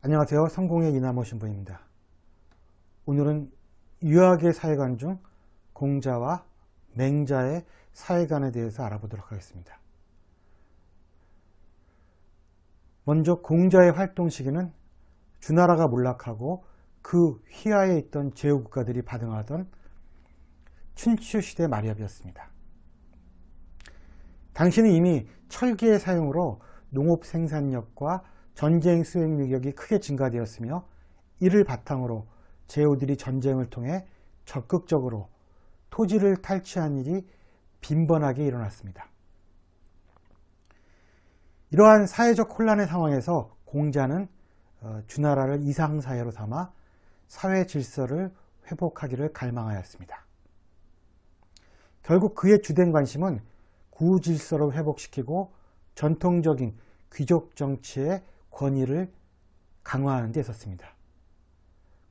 안녕하세요. 성공의 이나모 신부입니다. 오늘은 유학의 사회관 중 공자와 맹자의 사회관에 대해서 알아보도록 하겠습니다. 먼저 공자의 활동 시기는 주나라가 몰락하고 그 휘하에 있던 제후국가들이 발흥하던 춘추시대 말엽이었습니다. 당시는 이미 철기의 사용으로 농업 생산력과 전쟁 수행 능력이 크게 증가되었으며 이를 바탕으로 제후들이 전쟁을 통해 적극적으로 토지를 탈취한 일이 빈번하게 일어났습니다. 이러한 사회적 혼란의 상황에서 공자는 주나라를 이상사회로 삼아 사회 질서를 회복하기를 갈망하였습니다. 결국 그의 주된 관심은 구질서를 회복시키고 전통적인 귀족 정치의 권위를 강화하는 데 있었습니다.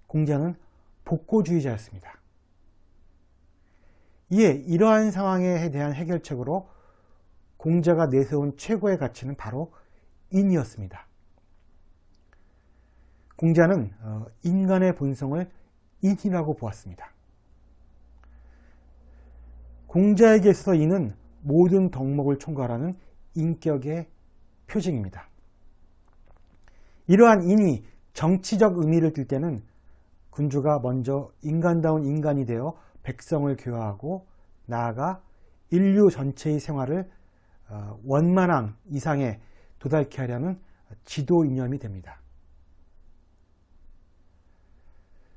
공자는 복고주의자였습니다. 이에 이러한 상황에 대한 해결책으로 공자가 내세운 최고의 가치는 바로 인이었습니다. 공자는 인간의 본성을 인이라고 보았습니다. 공자에게 있어서 인은 모든 덕목을 총괄하는 인격의 표징입니다. 이러한 인이 정치적 의미를 띨 때는 군주가 먼저 인간다운 인간이 되어 백성을 교화하고 나아가 인류 전체의 생활을 원만함 이상에 도달케 하려는 지도 이념이 됩니다.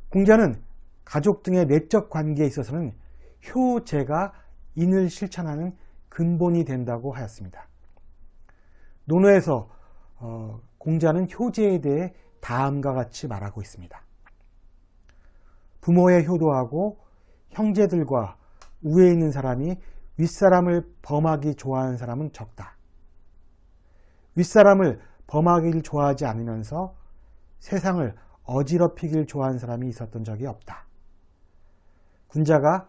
공자는 가족 등의 내적 관계에 있어서는 효제가 인을 실천하는 근본이 된다고 하였습니다. 논어에서 공자는 효제에 대해 다음과 같이 말하고 있습니다. 부모에 효도하고 형제들과 우에 있는 사람이 윗사람을 범하기 좋아하는 사람은 적다. 윗사람을 범하기를 좋아하지 않으면서 세상을 어지럽히길 좋아하는 사람이 있었던 적이 없다. 군자가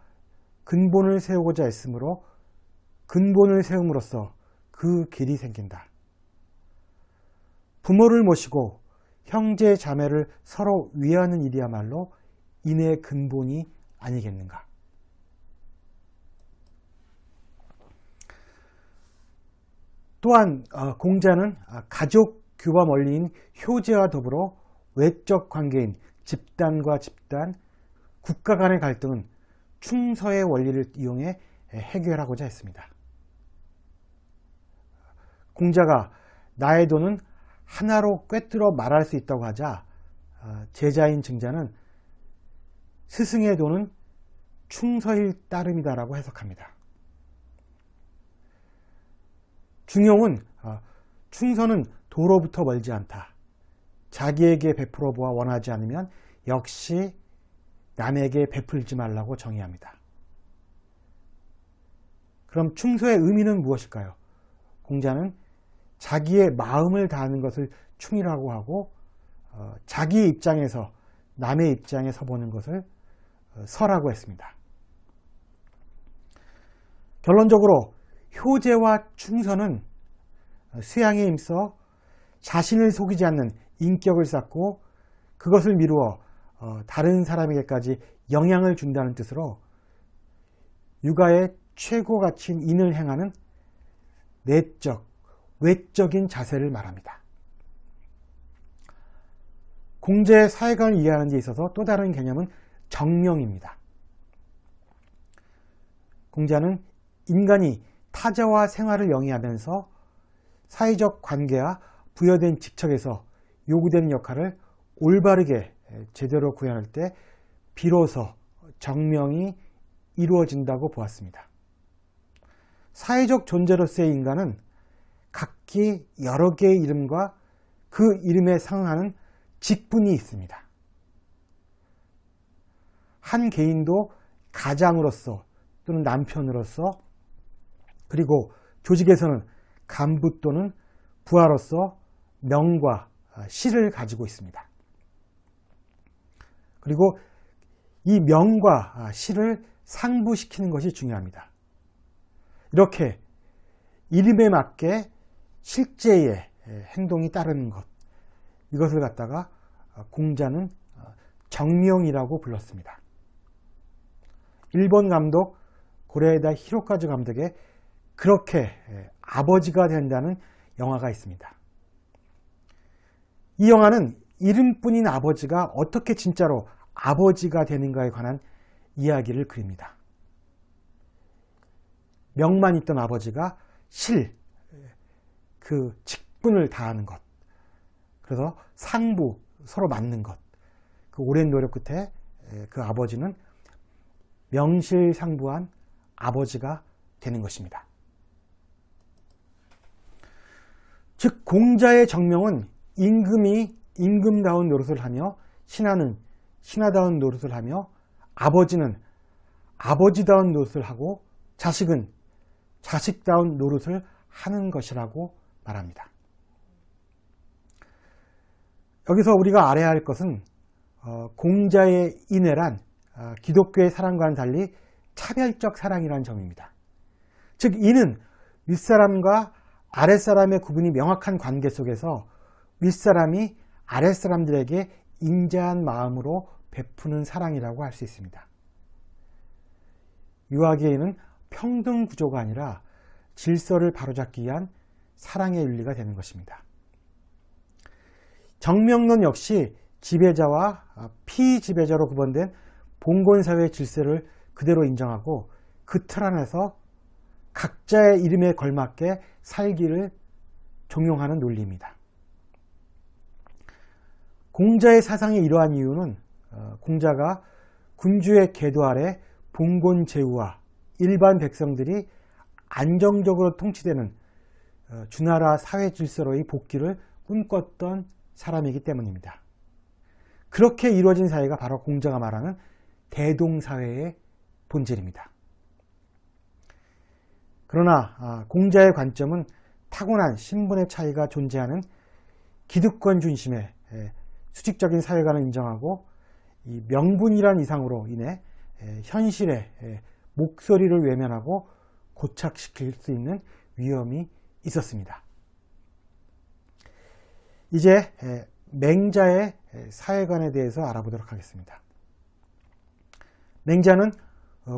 근본을 세우고자 했으므로 근본을 세움으로써 그 길이 생긴다. 부모를 모시고 형제 자매를 서로 위하는 일이야말로 인의 근본이 아니겠는가. 또한 공자는 가족 규범 원리인 효제와 더불어 외적 관계인 집단과 집단, 국가 간의 갈등은 충서의 원리를 이용해 해결하고자 했습니다. 공자가 나의 돈은 하나로 꿰뚫어 말할 수 있다고 하자 제자인 증자는 스승의 돈은 충서일 따름이다라고 해석합니다. 중용은 충서는 도로부터 멀지 않다. 자기에게 베풀어 보아 원하지 않으면 역시 남에게 베풀지 말라고 정의합니다. 그럼 충서의 의미는 무엇일까요? 공자는 자기의 마음을 다하는 것을 충이라고 하고 자기의 입장에서 남의 입장에 서보는 것을 서라고 했습니다. 결론적으로 효제와 충서는 수양에 힘써 자신을 속이지 않는 인격을 쌓고 그것을 미루어 다른 사람에게까지 영향을 준다는 뜻으로 육아의 최고 가치인 인을 행하는 내적, 외적인 자세를 말합니다. 공자의 사회관을 이해하는 데 있어서 또 다른 개념은 정명입니다. 공자는 인간이 타자와 생활을 영위하면서 사회적 관계와 부여된 직책에서 요구되는 역할을 올바르게 제대로 구현할 때 비로소 정명이 이루어진다고 보았습니다. 사회적 존재로서의 인간은 각기 여러 개의 이름과 그 이름에 상응하는 직분이 있습니다. 한 개인도 가장으로서 또는 남편으로서 그리고 조직에서는 간부 또는 부하로서 명과 실을 가지고 있습니다. 그리고 이 명과 실을 상부시키는 것이 중요합니다. 이렇게 이름에 맞게 실제의 행동이 따르는 것, 이것을 갖다가 공자는 정명이라고 불렀습니다. 일본 감독 고레에다 히로카즈 감독의 그렇게 아버지가 된다는 영화가 있습니다. 이 영화는 이름뿐인 아버지가 어떻게 진짜로 아버지가 되는가에 관한 이야기를 그립니다. 명만 있던 아버지가 그 직분을 다하는 것, 그래서 상부, 서로 맞는 것, 그 오랜 노력 끝에 그 아버지는 명실상부한 아버지가 되는 것입니다. 즉 공자의 정명은 임금이 임금다운 노릇을 하며 신하는 신하다운 노릇을 하며 아버지는 아버지다운 노릇을 하고 자식은 자식다운 노릇을 하는 것이라고 말합니다. 여기서 우리가 알아야 할 것은 공자의 인애란 기독교의 사랑과는 달리 차별적 사랑이라는 점입니다. 즉 이는 윗사람과 아랫사람의 구분이 명확한 관계 속에서 윗사람이 아랫사람들에게 인자한 마음으로 베푸는 사랑이라고 할 수 있습니다. 유아기에는 평등 구조가 아니라 질서를 바로잡기 위한 사랑의 윤리가 되는 것입니다. 정명론 역시 지배자와 피지배자로 구분된 봉건사회의 질서를 그대로 인정하고 그 틀 안에서 각자의 이름에 걸맞게 살기를 종용하는 논리입니다. 공자의 사상이 이러한 이유는 공자가 군주의 계도 아래 봉건제후와 일반 백성들이 안정적으로 통치되는 주나라 사회 질서로의 복귀를 꿈꿨던 사람이기 때문입니다. 그렇게 이루어진 사회가 바로 공자가 말하는 대동사회의 본질입니다. 그러나 공자의 관점은 타고난 신분의 차이가 존재하는 기득권 중심의 수직적인 사회관을 인정하고 이 명분이란 이상으로 인해 현실의 목소리를 외면하고 고착시킬 수 있는 위험이 있었습니다. 이제 맹자의 사회관에 대해서 알아보도록 하겠습니다. 맹자는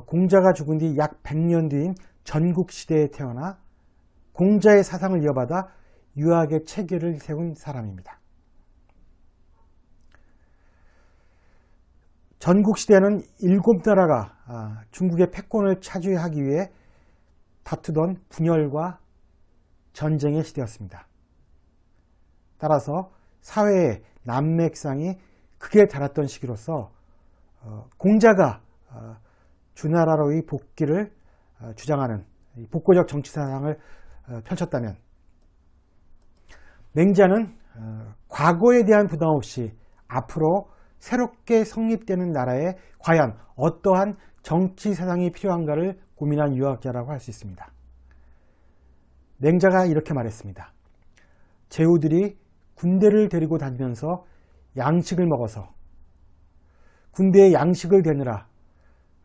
공자가 죽은 뒤 약 100년 뒤인 전국시대에 태어나 공자의 사상을 이어받아 유학의 체계를 세운 사람입니다. 전국시대는 7나라가 중국의 패권을 차지하기 위해 다투던 분열과 전쟁의 시대였습니다. 따라서 사회의 난맥상이 극에 달했던 시기로서 공자가 주나라로의 복귀를 주장하는 복고적 정치사상을 펼쳤다면 맹자는 과거에 대한 부담 없이 앞으로 새롭게 성립되는 나라에 과연 어떠한 정치사상이 필요한가를 고민한 유학자라고 할 수 있습니다. 맹자가 이렇게 말했습니다. 제후들이 군대를 데리고 다니면서 양식을 먹어서 군대에 양식을 대느라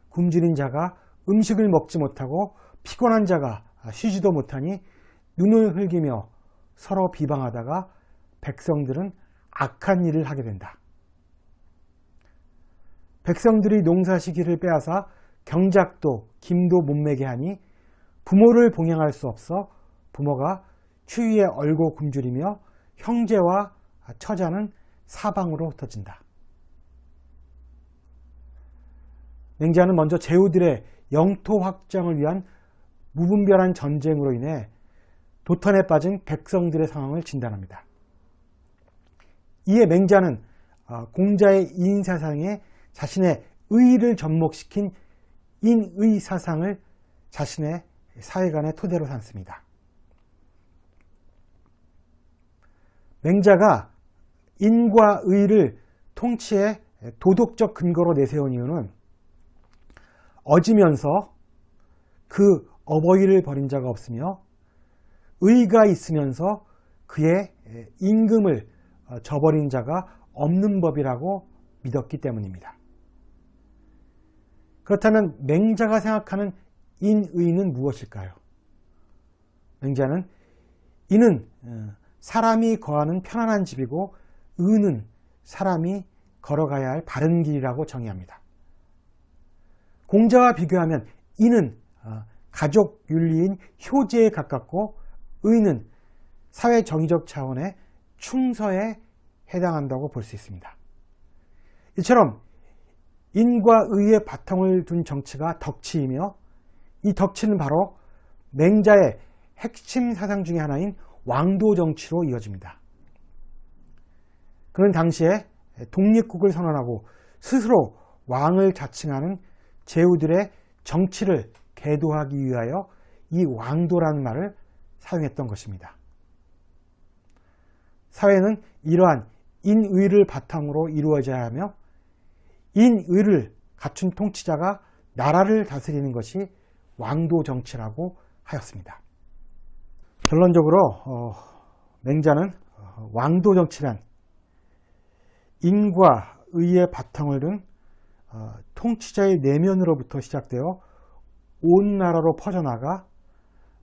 굶주린 자가 음식을 먹지 못하고 피곤한 자가 쉬지도 못하니 눈을 흘기며 서로 비방하다가 백성들은 악한 일을 하게 된다. 백성들이 농사 시기를 빼앗아 경작도 김도 못 매게 하니 부모를 봉양할 수 없어 부모가 추위에 얼고 굶주리며 형제와 처자는 사방으로 흩어진다. 맹자는 먼저 제후들의 영토 확장을 위한 무분별한 전쟁으로 인해 도탄에 빠진 백성들의 상황을 진단합니다. 이에 맹자는 공자의 인사상에 자신의 의의를 접목시킨 인의사상을 자신의 사회관의 토대로 삼습니다. 맹자가 인과 의를 통치의 도덕적 근거로 내세운 이유는 어지면서 그 어버이를 버린 자가 없으며 의가 있으면서 그의 임금을 저버린 자가 없는 법이라고 믿었기 때문입니다. 그렇다면 맹자가 생각하는 인의는 무엇일까요? 맹자는 인은 사람이 거하는 편안한 집이고 의는 사람이 걸어가야 할 바른 길이라고 정의합니다. 공자와 비교하면 이는 가족 윤리인 효제에 가깝고 의는 사회 정의적 차원의 충서에 해당한다고 볼 수 있습니다. 이처럼 인과 의의 바탕을 둔 정치가 덕치이며 이 덕치는 바로 맹자의 핵심 사상 중의 하나인 왕도 정치로 이어집니다. 그는 당시에 독립국을 선언하고 스스로 왕을 자칭하는 제후들의 정치를 계도하기 위하여 이 왕도라는 말을 사용했던 것입니다. 사회는 이러한 인의를 바탕으로 이루어져야 하며 인의를 갖춘 통치자가 나라를 다스리는 것이 왕도 정치라고 하였습니다. 결론적으로 맹자는 왕도 정치란 인과 의의 바탕을 둔 통치자의 내면으로부터 시작되어 온 나라로 퍼져나가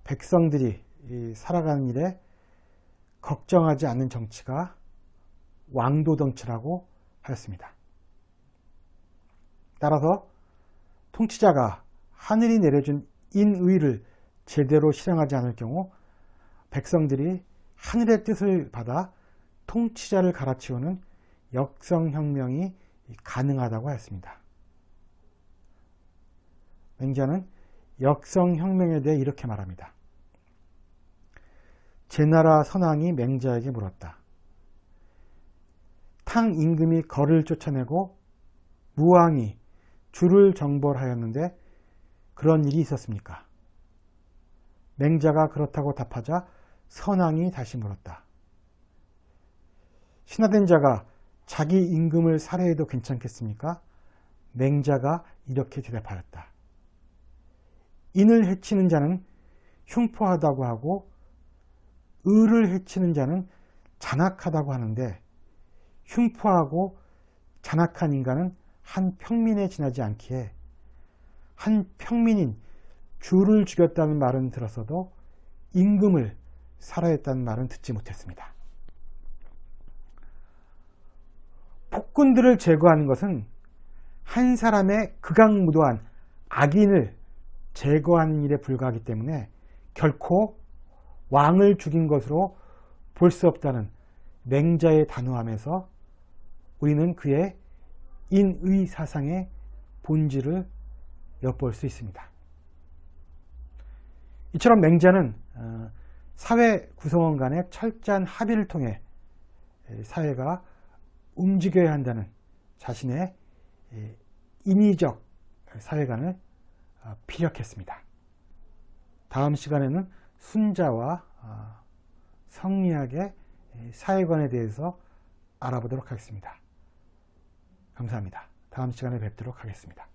백성들이 살아가는 일에 걱정하지 않는 정치가 왕도 정치라고 하였습니다. 따라서 통치자가 하늘이 내려준 인의를 제대로 실행하지 않을 경우 백성들이 하늘의 뜻을 받아 통치자를 갈아치우는 역성혁명이 가능하다고 하였습니다. 맹자는 역성혁명에 대해 이렇게 말합니다. 제나라 선왕이 맹자에게 물었다. 탕 임금이 거를 쫓아내고 무왕이 주를 정벌하였는데 그런 일이 있었습니까? 맹자가 그렇다고 답하자 선왕이 다시 물었다. 신하된 자가 자기 임금을 살해해도 괜찮겠습니까? 맹자가 이렇게 대답하였다. 인을 해치는 자는 흉포하다고 하고 의를 해치는 자는 잔악하다고 하는데 흉포하고 잔악한 인간은 한 평민에 지나지 않기에 한 평민인 주를 죽였다는 말은 들었어도 임금을 살해했다는 말은 듣지 못했습니다. 폭군들을 제거하는 것은 한 사람의 극악무도한 악인을 제거하는 일에 불과하기 때문에 결코 왕을 죽인 것으로 볼 수 없다는 맹자의 단호함에서 우리는 그의 인의 사상의 본질을 엿볼 수 있습니다. 이처럼 맹자는 사회 구성원 간의 철저한 합의를 통해 사회가 움직여야 한다는 자신의 인위적 사회관을 피력했습니다. 다음 시간에는 순자와 성리학의 사회관에 대해서 알아보도록 하겠습니다. 감사합니다. 다음 시간에 뵙도록 하겠습니다.